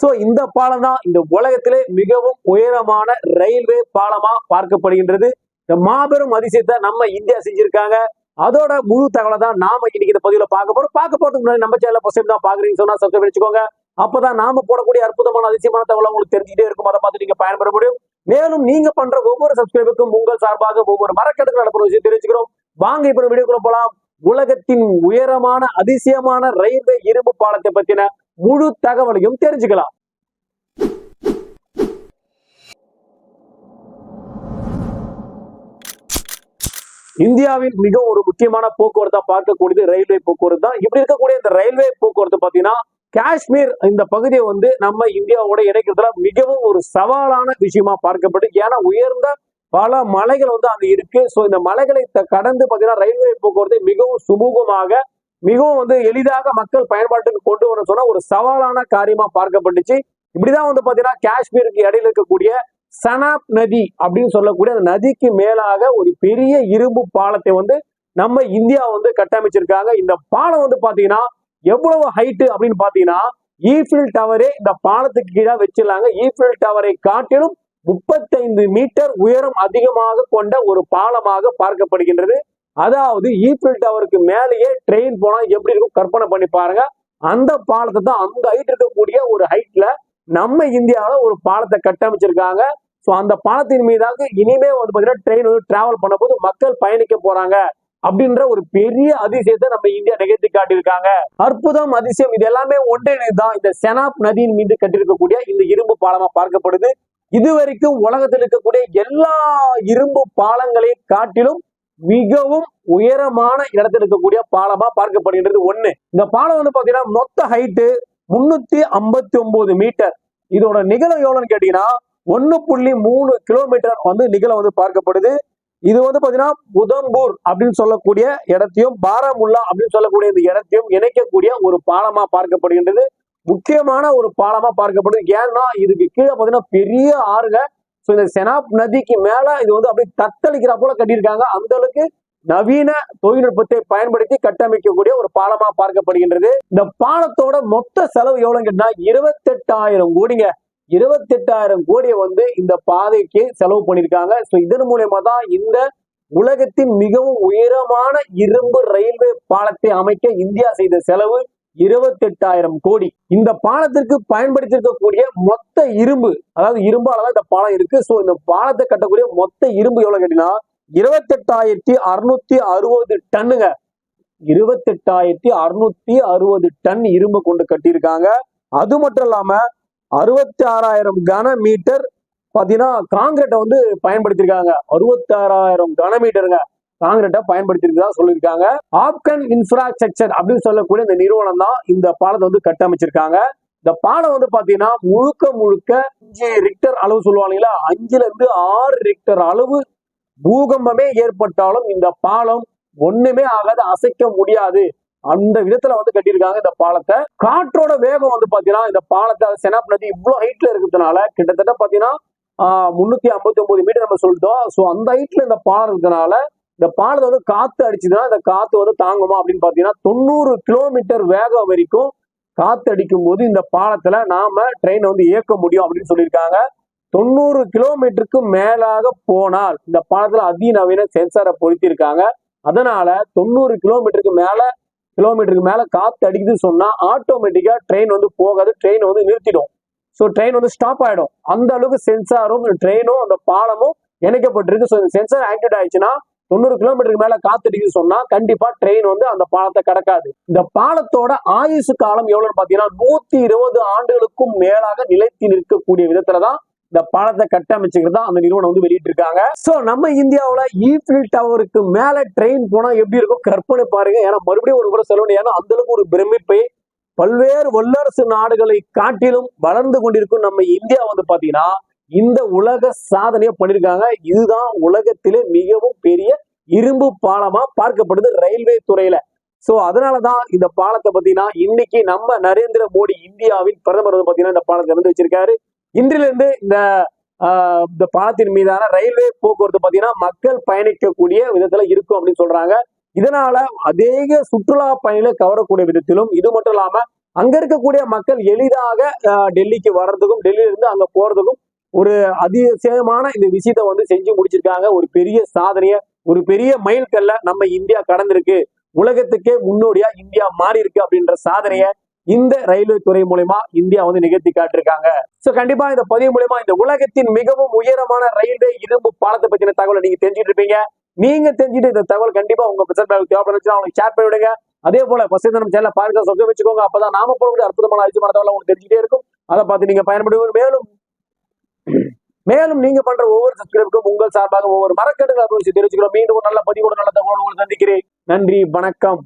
So இந்த பாலம் தான் இந்த உலகத்திலே மிகவும் உயரமான ரயில்வே பாலமா பார்க்கப்படுகின்றது. இந்த மாபெரும் அதிசயத்தை நம்ம இந்தியா செஞ்சிருக்காங்க. அதோட முழு தகவலை தான் நாம இன்னைக்கு இந்த பதிவுல பார்க்க போறதுக்கு முன்னாடி நம்ம சேனல் ஃபர்ஸ்ட் டைம் தான் பாக்குறீங்கன்னு சொன்னா சப்ஸ்கிரைப் பண்ணிக்கோங்க. அப்பதான் நாம போடக்கூடிய அற்புதமான அதிசயமான தகவலை உங்களுக்கு தெரிஞ்சுட்டே இருக்கும். அதை பார்த்து நீங்க பயன்பெற முடியும். மேலும் நீங்க பண்ற ஒவ்வொரு சப்ஸ்கிரைபுக்கும் உங்கள் சார்பாக ஒவ்வொரு மரக்கெடுக்க நடப்புற விஷயம் தெரிஞ்சுக்கிறோம். வாங்க இப்ப வீடியோக்குள்ள போலாம். உலகத்தின் உயரமான அதிசயமான ரயில்வே இரும்பு பாலத்தை பத்தின முழு தகவலையும் தெரிஞ்சுக்கலாம். இந்தியாவின் மிக ஒரு முக்கியமான போக்குவரத்தா பார்க்கக்கூடியது ரயில்வே போக்குவரத்து தான். இப்படி இருக்கக்கூடிய இந்த ரயில்வே போக்குவரத்து பாத்தீங்கன்னா காஷ்மீர் இந்த பகுதியை நம்ம இந்தியாவோட இணைக்கிறதுல மிகவும் ஒரு சவாலான விஷயமா பார்க்கப்படுது. ஏன்னா உயர்ந்த பல மலைகள் அங்க இருக்கு. சோ இந்த மலைகளை கடந்து பாத்தீங்கன்னா ரயில்வே போக்குவரத்து மிகவும் சுமூகமாக மிகவும் எளிதாக மக்கள் பயன்பாட்டுக்கு கொண்டு வர சொன்னா ஒரு சவாலான காரியமா பார்க்கப்பட்டுச்சு. இப்படிதான் பாத்தீங்கன்னா காஷ்மீருக்கு இடையில இருக்கக்கூடிய சனாப் நதி அப்படின்னு சொல்லக்கூடிய அந்த நதிக்கு மேலாக ஒரு பெரிய இரும்பு பாலத்தை நம்ம இந்தியா கட்டமைச்சிருக்காங்க. இந்த பாலம் பாத்தீங்கன்னா எவ்வளவு ஹைட் அப்படின்னு பாத்தீங்கன்னா ஈஃபில் டவரே இந்த பாலத்துக்கு கீழே வச்சிடலாங்க. ஈஃபில் டவரை காட்டிலும் 35 மீட்டர் உயரம் அதிகமாக கொண்ட ஒரு பாலமாக பார்க்கப்படுகின்றது. அதாவது ஈஃபில் டவருக்கு மேலேயே ட்ரெயின் போனா எப்படி இருக்கும் கற்பனை பண்ணி பாருங்க. அந்த பாலத்தை தான் அந்த ஹைட் இருக்கக்கூடிய ஒரு ஹைட்ல நம்ம இந்தியாவில ஒரு பாலத்தை கட்டமைச்சிருக்காங்க. சோ அந்த பாலத்தின் மீதாக இனிமே பாத்தீங்கன்னா ட்ரெயின் டிராவல் பண்ண போது மக்கள் பயணிக்க போறாங்க அப்படின்ற ஒரு பெரிய அதிசயத்தை நம்ம இந்தியா நிகழ்த்தி காட்டியிருக்காங்க. அற்புதம், அதிசயம் இது எல்லாமே ஒன்றிணைதான் இந்த செனாப் நதியின் மீது கட்டியிருக்கக்கூடிய இந்த இரும்பு பாலமா பார்க்கப்படுது. இதுவரைக்கும் உலகத்தில் இருக்கக்கூடிய எல்லா இரும்பு பாலங்களை காட்டிலும் மிகவும் உயரமான இடத்துல இருக்கக்கூடிய பாலமா பார்க்கப்படுகின்றது. ஒண்ணு, இந்த பாலம் பாத்தீங்கன்னா மொத்த ஹைட்டு 359 மீட்டர். இதோட நிகழம் எவ்வளவுன்னு கேட்டீங்கன்னா 1.3 கிலோமீட்டர் நிகழம் பார்க்கப்படுது. இது பாத்தீங்கன்னா உதம்பூர் அப்படின்னு சொல்லக்கூடிய இடத்தையும் பாராமுல்லா அப்படின்னு சொல்லக்கூடிய இந்த இடத்தையும் இணைக்கக்கூடிய ஒரு பாலமா பார்க்கப்படுகின்றது. முக்கியமான ஒரு பாலமா பார்க்கப்படுது. ஏன்னா இதுக்கு கீழே பாத்தீங்கன்னா பெரிய ஆறுங்க. சோ இந்த செனாப் நதிக்கு மேல இது அப்படியே தத்தளிக்கிற போல கட்டியிருக்காங்க. அந்த அளவுக்கு நவீன தொழில்நுட்பத்தை பயன்படுத்தி கட்டமைக்கக்கூடிய ஒரு பாலமா பார்க்கப்படுகின்றது. இந்த பாலத்தோட மொத்த செலவு எவ்வளவு கேட்டா 28,000 கோடிங்க. 28,000 கோடியை இந்த பாதைக்கு செலவு பண்ணிருக்காங்க. சோ இதன் மூலமா தான் இந்த உலகத்தின் மிகவும் உயரமான இரும்பு ரயில்வே பாலத்தை அமைக்க இந்தியா செய்த செலவு 28,000 கோடி. இந்த பாலத்திற்கு பயன்படுத்திருக்கக்கூடிய மொத்த இரும்பு, அதாவது இரும்பாலதான் இந்த பாலம் இருக்கு. சோ இந்த பாலத்தை கட்டக்கூடிய மொத்த இரும்பு எவ்வளவு கேட்டீங்கன்னா 28,660 டன்னுங்க. 28,660 டன் இரும்பு கொண்டு கட்டியிருக்காங்க. அது மட்டும் இல்லாம 66,000 கன மீட்டர் பாத்தீங்கன்னா காங்கிரீட்டை பயன்படுத்திருக்காங்க. 66,000 கன மீட்டருங்க காங்கிரீட்டை பயன்படுத்திருக்கா சொல்லியிருக்காங்க. ஆப்கன் இன்ஃப்ராஸ்ட்ரக்சர் அப்படின்னு சொல்லக்கூடிய இந்த நிறுவனம் தான் இந்த பாலத்தை கட்டமைச்சிருக்காங்க. இந்த பாலம் பாத்தீங்கன்னா முழுக்க 5 ரிக்டர் அளவு சொல்லுவாங்க. 5ல இருந்து 6 ரிக்டர் அளவு பூகம்பமே ஏற்பட்டாலும் இந்த பாலம் ஒண்ணுமே ஆகாது, அசைக்க முடியாது. அந்த விதத்துல கட்டியிருக்காங்க இந்த பாலத்தை. காற்றோட வேகம் பாத்தீங்கன்னா இந்த பாலத்தை செனாப் நதி இவ்வளவு ஹைட்ல இருக்கிறதுனால கிட்டத்தட்ட பாத்தீங்கன்னா 359 மீட்டர் நம்ம சொல்லிட்டோம். சோ அந்த ஹைட்ல இந்த பாலம் இருக்கிறதுனால இந்த பாலத்தை காத்து அடிச்சுதுன்னா இந்த காத்து தாங்குமா அப்படின்னு பாத்தீங்கன்னா 90 கிலோமீட்டர் வேகம் வரைக்கும் காத்து அடிக்கும் போது இந்த பாலத்துல நாம ட்ரெயின் இயக்க முடியும் அப்படின்னு சொல்லியிருக்காங்க. 90 கிலோமீட்டருக்கு மேலாக போனால் இந்த பாலத்துல அதிநவீன சென்சாரை பொருத்திருக்காங்க. அதனால 90 கிலோமீட்டருக்கு மேல காத்து அடிக்குதுன்னு சொன்னா ஆட்டோமேட்டிக்கா ட்ரெயின் போகாது, ட்ரெயின் நிறுத்திடும். ஸோ ட்ரெயின் ஸ்டாப் ஆயிடும். அந்த அளவுக்கு சென்சாரும் ட்ரெயினும் அந்த பாலமும் இணைக்கப்பட்டிருக்கு. ஸோ இந்த சென்சார் ஆக்டிவேட் ஆயிடுச்சுன்னா 90 கிலோமீட்டருக்கு மேல காத்து அடிக்குதுன்னு சொன்னா கண்டிப்பா ட்ரெயின் அந்த பாலத்தை கடக்காது. இந்த பாலத்தோட ஆயுசு காலம் எவ்வளவுன்னு பாத்தீங்கன்னா 120 ஆண்டுகளுக்கும் மேலாக நிலைத்து நிற்கக்கூடிய விதத்துலதான் இந்த பாலத்தை கட்டமைச்சுக்கிறதா அந்த நிறுவனம் வெளியிட்டு இருக்காங்க. சோ நம்ம இந்தியாவில ஈஃபில் டவருக்கு மேல ட்ரெயின் போனா எப்படி இருக்கும் கற்பனை பாருங்க. ஏன்னா மறுபடியும் ஒரு முறை சொல்லணும். ஏன்னா அந்த அளவுக்கு ஒரு பிரமிப்பை பல்வேறு வல்லரசு நாடுகளை காட்டிலும் வளர்ந்து கொண்டிருக்கும் நம்ம இந்தியா பாத்தீங்கன்னா இந்த உலக சாதனையை பண்ணிருக்காங்க. இதுதான் உலகத்திலே மிகவும் பெரிய இரும்பு பாலமா பார்க்கப்படுது ரயில்வே துறையில. சோ அதனாலதான் இந்த பாலத்தை பாத்தீங்கன்னா இன்னைக்கு நம்ம நரேந்திர மோடி இந்தியாவின் பிரதமர் பாத்தீங்கன்னா இந்த பாலத்தை வச்சிருக்காரு. இன்றிலிருந்து இந்த பாலத்தின் மீதான ரயில்வே போக்குவரத்து பாத்தீங்கன்னா மக்கள் பயணிக்கக்கூடிய விதத்துல இருக்கும் அப்படின்னு சொல்றாங்க. இதனால அதிக சுற்றுலா பயணிகளை கவரக்கூடிய விதத்திலும் இது மட்டும் இல்லாம அங்க இருக்கக்கூடிய மக்கள் எளிதாக டெல்லிக்கு வர்றதுக்கும் டெல்லியில இருந்து அங்க போறதுக்கும் ஒரு அதிசயமான இந்த விஷயத்தை வந்து செஞ்சு முடிச்சிருக்காங்க. ஒரு பெரிய சாதனைய, ஒரு பெரிய மைல்கல்ல நம்ம இந்தியா கடந்திருக்கு. உலகத்துக்கே முன்னோடியா இந்தியா மாறி இருக்கு அப்படின்ற சாதனைய இந்த ரயில்வே துறை மூலமா இந்தியா வந்து நிகழ்த்தி காட்டிருக்காங்க. சோ கண்டிப்பா இந்த பதிவு மூலமா இந்த உலகத்தின் மிகவும் உயரமான ரயில்வே இரும்பு பாலத்தை பத்தின தகவலை நீங்க தெரிஞ்சுட்டு இருப்பீங்க. நீங்க தெரிஞ்சுட்டு இந்த தகவல் கண்டிப்பா உங்க தேவைப்படுச்சுன்னா அவங்களுக்கு ஷேர் பண்ணிவிடுங்க. அதே போல ஃபர்ஸ்ட் நம்ம சேனலை பாருங்க, சப்ஸ்கிரைப் வச்சுக்கோங்க. அப்பதான் நாம போடக்கூடிய அற்புதமான அதிசயமான தகவல் உங்களுக்கு தெரிஞ்சுட்டே இருக்கும். அதை பார்த்து நீங்க பயன்படுவீங்க. மேலும் நீங்க பண்ற ஒவ்வொரு சப்ஸ்கிரைபுக்கும் உங்கள் சார்பாக ஒவ்வொரு மரக்கட்டுகளை தெரிவிச்சுக்கிறோம். மீண்டும் ஒரு நல்ல பதிவோடு நல்ல தகவல் உங்களுக்கு சந்திக்கிறேன். நன்றி, வணக்கம்.